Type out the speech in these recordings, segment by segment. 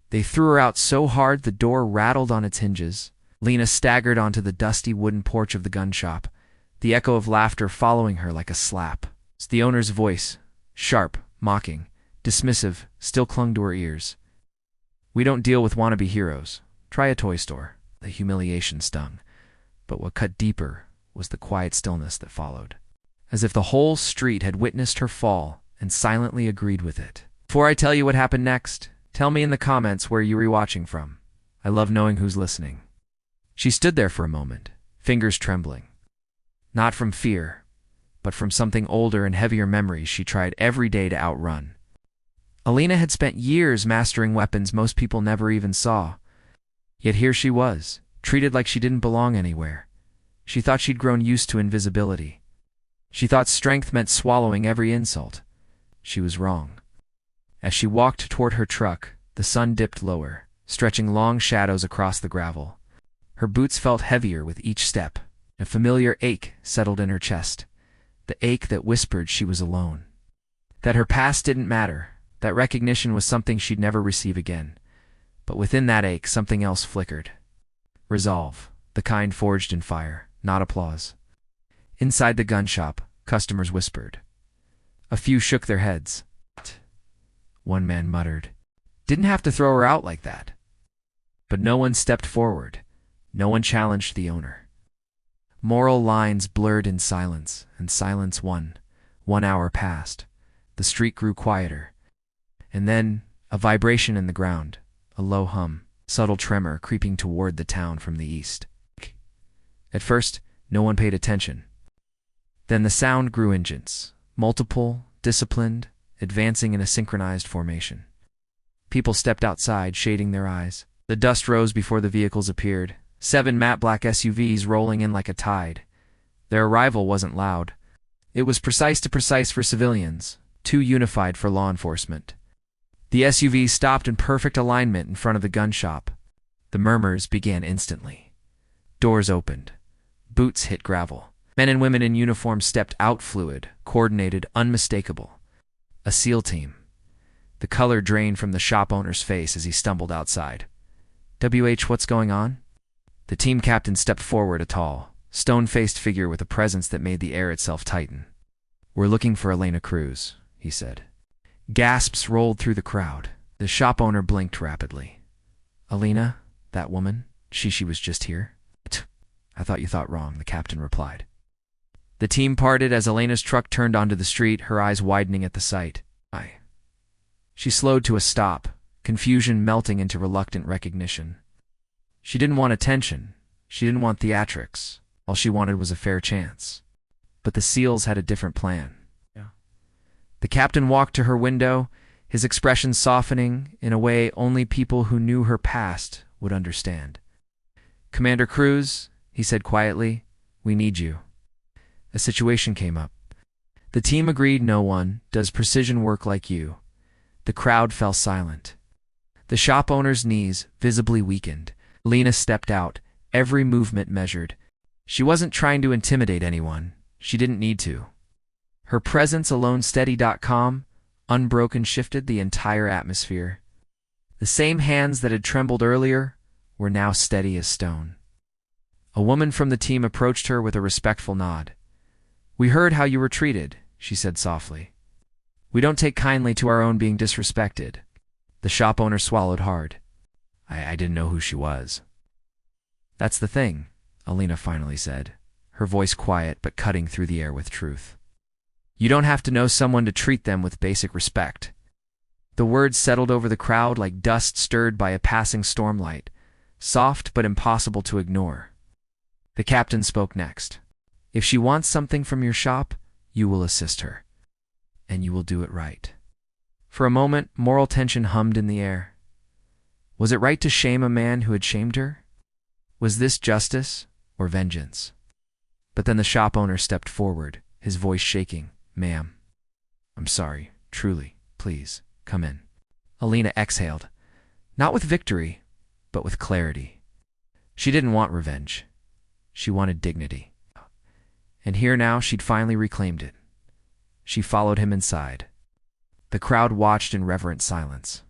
They threw her out so hard the door rattled on its hinges. Lena staggered onto the dusty wooden porch of the gun shop, the echo of laughter following her like a slap. The owner's voice, sharp, mocking, dismissive, still clung to her ears. "We don't deal with wannabe heroes. Try a toy store." The humiliation stung, but what cut deeper was the quiet stillness that followed, as if the whole street had witnessed her fall and silently agreed with it. Before I tell you what happened next, tell me in the comments where you were watching from. I love knowing who's listening. She stood there for a moment, fingers trembling. Not from fear, but from something older and heavier memories she tried every day to outrun. Alina had spent years mastering weapons most people never even saw. Yet here she was, treated like she didn't belong anywhere. She thought she'd grown used to invisibility. She thought strength meant swallowing every insult. She was wrong. As she walked toward her truck, the sun dipped lower, stretching long shadows across the gravel. Her boots felt heavier with each step. A familiar ache settled in her chest, the ache that whispered she was alone, that her past didn't matter, that recognition was something she'd never receive again. But within that ache, something else flickered. Resolve, the kind forged in fire, not applause. Inside the gun shop, customers whispered. A few shook their heads. One man muttered, "Didn't have to throw her out like that." But no one stepped forward. No one challenged the owner. Moral lines blurred in silence, and silence won. 1 hour passed. The street grew quieter. And then, a vibration in the ground, a low hum, subtle tremor creeping toward the town from the east. At first, no one paid attention. Then the sound grew intense, multiple, disciplined, advancing in a synchronized formation. People stepped outside, shading their eyes. The dust rose before the vehicles appeared. 7 matte black SUVs rolling in like a tide. Their arrival wasn't loud. It was precise for civilians, too unified for law enforcement. The SUVs stopped in perfect alignment in front of the gun shop. The murmurs began instantly. Doors opened. Boots hit gravel. Men and women in uniform stepped out, fluid, coordinated, unmistakable. A SEAL team. The color drained from the shop owner's face as he stumbled outside. What's going on?" The team captain stepped forward, a tall, stone-faced figure with a presence that made the air itself tighten. "We're looking for Elena Cruz," he said. Gasps rolled through the crowd. The shop owner blinked rapidly. "Elena? That woman? She was just here?" "I thought you thought wrong," the captain replied. The team parted as Elena's truck turned onto the street, her eyes widening at the sight. She slowed to a stop, confusion melting into reluctant recognition. She didn't want attention. She didn't want theatrics. All she wanted was a fair chance. But the SEALs had a different plan. The captain walked to her window, his expression softening in a way only people who knew her past would understand. "Commander Cruz," he said quietly, "we need you." A situation came up. The team agreed no one does precision work like you. The crowd fell silent. The shop owner's knees visibly weakened. Lena stepped out, every movement measured. She wasn't trying to intimidate anyone. She didn't need to. Her presence alone, steady, unbroken, shifted the entire atmosphere. The same hands that had trembled earlier were now steady as stone. A woman from the team approached her with a respectful nod. "We heard how you were treated," she said softly. "We don't take kindly to our own being disrespected." The shop owner swallowed hard. I didn't know who she was." "That's the thing," Alina finally said, her voice quiet but cutting through the air with truth. "You don't have to know someone to treat them with basic respect." The words settled over the crowd like dust stirred by a passing stormlight, soft but impossible to ignore. The captain spoke next. "If she wants something from your shop, you will assist her. And you will do it right." For a moment, moral tension hummed in the air. Was it right to shame a man who had shamed her? Was this justice or vengeance? But then the shop owner stepped forward, his voice shaking. "Ma'am, I'm sorry, truly, please, come in." Alina exhaled, not with victory, but with clarity. She didn't want revenge. She wanted dignity. And here now she'd finally reclaimed it. She followed him inside. The crowd watched in reverent silence.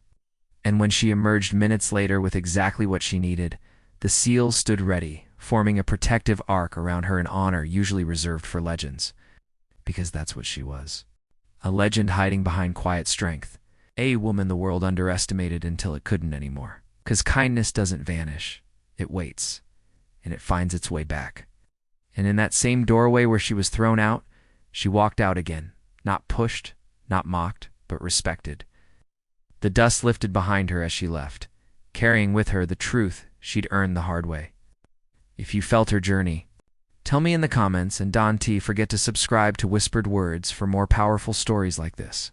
And when she emerged minutes later with exactly what she needed, the seal stood ready, forming a protective arc around her, an honor usually reserved for legends. Because that's what she was. A legend hiding behind quiet strength. A woman the world underestimated until it couldn't anymore. 'Cause kindness doesn't vanish. It waits. And it finds its way back. And in that same doorway where she was thrown out, she walked out again. Not pushed, not mocked, but respected. The dust lifted behind her as she left, carrying with her the truth she'd earned the hard way. If you felt her journey, tell me in the comments, and don't forget to subscribe to Whispered Words for more powerful stories like this.